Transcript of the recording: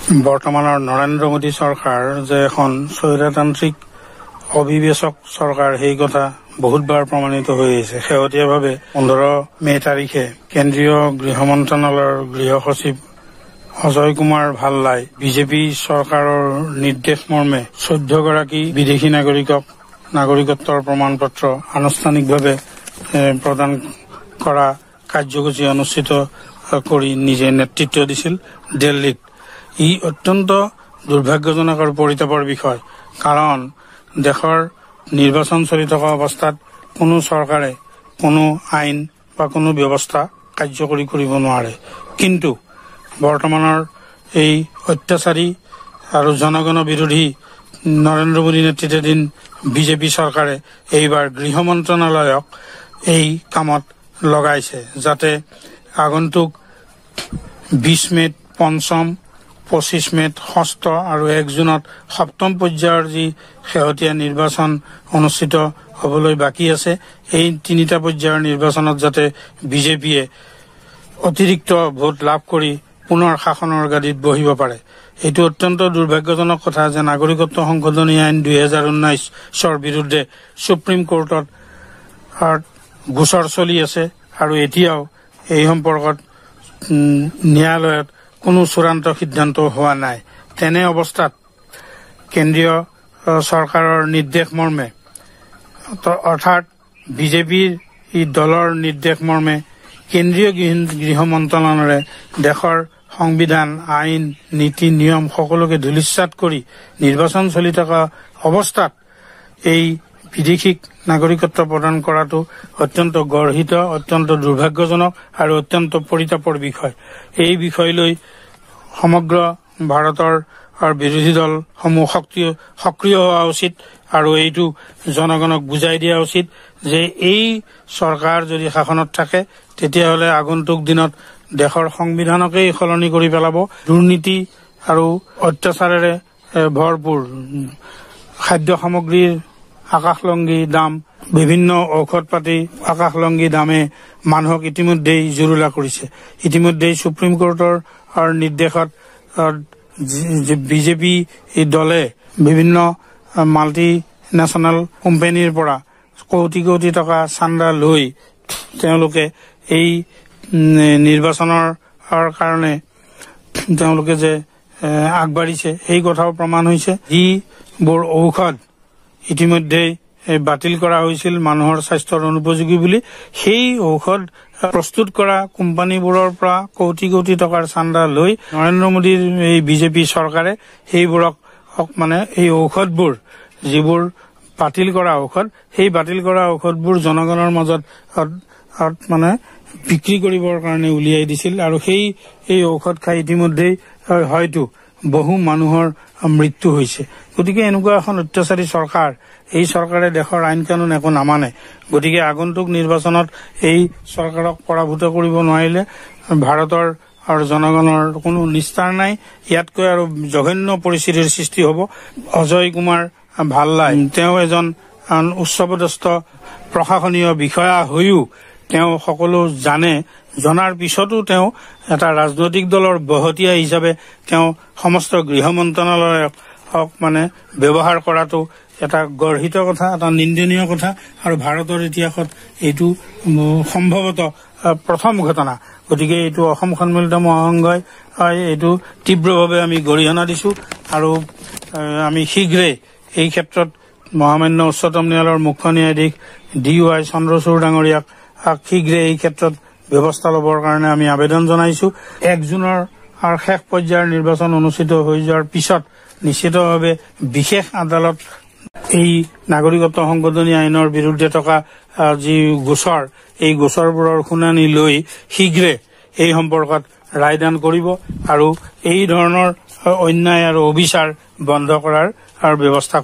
বৰ্তমানৰ নৰেন্দ্ৰ মোদী চৰকাৰ যে এখন স্বৈৰতান্ত্ৰিক অভিবেচক চৰকাৰ সেই কথা বহুতবাৰ প্ৰমাণিত হৈ আহিছে। শেহতীয়াভাৱে 15 মে তাৰিখে কেন্দ্ৰীয় গৃহ মন্ত্ৰালয়ৰ গৃহ সচিব অজয় কুমাৰ ভাল্লাই বিজেপি চৰকাৰৰ নিৰ্দেশ মৰ্মে 14 গৰাকী বিদেশী নাগৰিকক নাগৰিকত্বৰ প্ৰমাণপত্ৰ আনুষ্ঠানিকভাৱে প্ৰদান কৰা কাৰ্যসূচী অনুষ্ঠিত কৰি নিজে নেতৃত্ব দিছিল দিল্লীত। ই অত্যন্ত দুৰ্ভাগ্যজনক আৰু পৰিতাপৰ বিষয়, কাৰণ দেশৰ নিৰ্বাচন চলি থকা অৱস্থাত কোনো চৰকাৰে কোনো আইন বা কোনো ব্যৱস্থা কাৰ্যকৰী কৰিব নোৱাৰে। কিন্তু বৰ্তমানৰ এই অত্যাচাৰী আৰু জনগণ বিৰোধী নৰেন্দ্ৰ মোদী নেতৃত্বাধীন বিজেপি চৰকাৰে এইবাৰ গৃহ মন্ত্ৰালয়ক এই কামত লগাইছে, যাতে আগন্তুক 20 মেত পঞ্চম, 25 মেত ষষ্ঠ আৰু 1 জুনত সপ্তম পৰ্যায়ৰ যি শেহতীয়া নিৰ্বাচন অনুষ্ঠিত হ'বলৈ বাকী আছে, এই 3টা পৰ্যায়ৰ নিৰ্বাচনত যাতে বিজেপিয়ে অতিৰিক্ত ভোট লাভ কৰি পুনৰ শাসনৰ গাদীত বহিব পাৰে। এইটো অত্যন্ত দুৰ্ভাগ্যজনক কথা যে নাগৰিকত্ব সংশোধনী আইন 2019 বিৰুদ্ধে সুপ্ৰিম কোৰ্টত গোচৰ চলি আছে আৰু এতিয়াও এই সম্পৰ্কত ন্যায়ালয়ত কোনো চূড়ান্ত সিদ্ধান্ত হোৱা নাই। তেনে অৱস্থাত কেন্দ্ৰীয় চৰকাৰৰ নিৰ্দেশ মৰ্মে অৰ্থাৎ বিজেপিৰ এই দলৰ নিৰ্দেশ মৰ্মে কেন্দ্ৰীয় গৃহ মন্ত্ৰালয়েৰে দেশৰ সংবিধান, আইন, নীতি, নিয়ম সকলোকে ধূলিসাৎ কৰি নিৰ্বাচন চলি থকা অৱস্থাত এই বিদেশীক নাগৰিকত্ব প্ৰদান কৰাটো অত্যন্ত গৰ্হিত, অত্যন্ত দুৰ্ভাগ্যজনক আৰু অত্যন্ত পৰিতাপৰ বিষয়। এই বিষয় লৈ সমগ্ৰ ভাৰতৰ বিৰোধী দলসমূহ সক্ৰিয় হোৱা উচিত আৰু এইটো জনগণক বুজাই দিয়া উচিত যে এই চৰকাৰ যদি শাসনত থাকে তেতিয়াহ'লে আগন্তুক দিনত দেশৰ সংবিধানকেই সলনি কৰি পেলাব। দুৰ্নীতি আৰু অত্যাচাৰেৰে ভৰপূৰ, খাদ্য সামগ্ৰীৰ আকাশলংঘী দাম, বিভিন্ন ঔষধ পাতি আকাশলংঘী দামে মানুহক ইতিমধ্যেই জুৰুলা কৰিছে। ইতিমধ্যেই সুপ্ৰিম কোৰ্টৰ নিৰ্দেশত বিজেপি দলে বিভিন্ন মাল্টি নেশ্যনেল কোম্পানীৰ পৰা কোটি কোটি টকা চান্দা লৈ তেওঁলোকে এই নিৰ্বাচনৰ কাৰণে তেওঁলোকে যে আগবাঢ়িছে সেই কথাও প্ৰমাণ হৈছে। যিবোৰ ঔষধ ইতিমধ্যেই বাতিল কৰা হৈছিল মানুহৰ স্বাস্থ্যৰ অনুপযোগী বুলি, সেই ঔষধ প্ৰস্তুত কৰা কোম্পানীবোৰৰ পৰা কোটি কোটি টকাৰ চান্দা লৈ নৰেন্দ্ৰ মোদীৰ এই বিজেপি চৰকাৰে সেইবোৰক এই ঔষধবোৰ যিবোৰ বাতিল কৰা ঔষধ, সেই বাতিল কৰা ঔষধবোৰ জনগণৰ মাজত বিক্ৰী কৰিবৰ কাৰণে উলিয়াই দিছিল আৰু এই ঔষধ খাই ইতিমধ্যেই হয়তো বহু মানুহৰ মৃত্যু হৈছে। গতিকে এনেকুৱা এখন অত্যাচাৰী চৰকাৰ, এই চৰকাৰে দেশৰ আইন কানুন একো নামানে। গতিকে আগন্তুক নিৰ্বাচনত এই চৰকাৰক পৰাভূত কৰিব নোৱাৰিলে ভাৰতৰ আৰু জনগণৰ কোনো নিস্তাৰ নাই। ইয়াতকৈ আৰু জঘন্য পৰিস্থিতিৰ সৃষ্টি হ'ব। অজয় কুমাৰ ভাল্লাই তেওঁ এজন উচ্চপদস্থ প্ৰশাসনীয় বিষয়া হৈও তেওঁ সকলো জনাৰ পিছতো তেওঁ এটা ৰাজনৈতিক দলৰ বহতীয়া হিচাপে তেওঁ সমস্ত গৃহ মন্ত্ৰালয়ক ব্যৱহাৰ কৰাটো এটা গৰ্হিত কথা, এটা নিন্দনীয় কথা আৰু ভাৰতৰ ইতিহাসত এইটো সম্ভৱতঃ প্ৰথম ঘটনা। গতিকে এইটো অসম সন্মিলিত মহাসংঘই এইটো তীব্ৰভাৱে আমি গৰিহণা দিছো আৰু আমি শীঘ্ৰে এই ক্ষেত্ৰত মহামান্য উচ্চতম ন্যায়ালয়ৰ মুখ্য ন্যায়াধীশ DY চন্দ্ৰচূড় ডাঙৰীয়াক শীঘ্ৰে এই ক্ষেত্ৰত ব্যৱস্থা ল'বৰ কাৰণে আমি আবেদন জনাইছো। 1 জুনৰ শেষ পৰ্যায়ৰ নিৰ্বাচন অনুষ্ঠিত হৈ যোৱাৰ পিছত নিশ্চিতভাৱে বিশেষ আদালত এই নাগৰিকত্ব সংশোধনী আইনৰ বিৰুদ্ধে থকা যি গোচৰ, এই গোচৰবোৰৰ শুনানি লৈ শীঘ্ৰে এই সম্পৰ্কত ৰায়দান কৰিব আৰু এই ধৰণৰ অন্যায় আৰু অবিচাৰ বন্ধ কৰাৰ ব্যৱস্থা